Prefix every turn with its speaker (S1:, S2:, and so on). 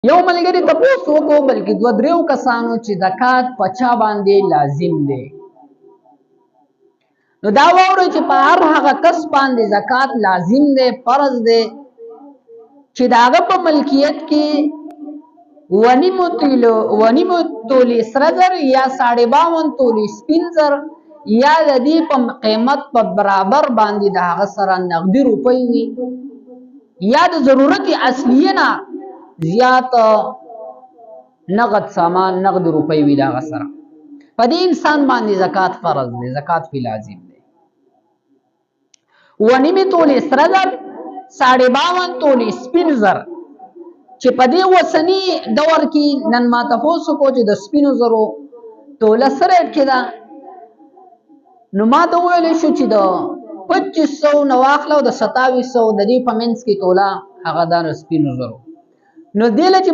S1: یو ملګری تپوس وکړو بلکې دوه دریو کسانو چې زکات په چا باندې لازم دی. نو دا واورئ چې په هر هغه کس باندې زکات لازم دی، فرض دی چې د هغه په ملکیت کې 2.5 تولې سره زر یا 52.5 تولې سپین زر یا د دې په قیمت په برابر باندې د هغه سره نقدي روپۍ وي یا د ضرورت اصلیه نه زیات نقد سامان نقد روپۍ وي د هغه سره، په دې انسان باندې زکات فرض دی، زکات پې لازم دی. 2.5 تولې سره زر 52 تولې سپین زر چې په دې اوسني دور کې نن ما تپوس وکړو چې د سپینو زرو توله څه ریټ کې ده، نو ما ته وویلی شو چې د 2500 نه واخله او د 2700 د دې په منځ کې توله هغه ده د سپینو زرو. نو دې له چې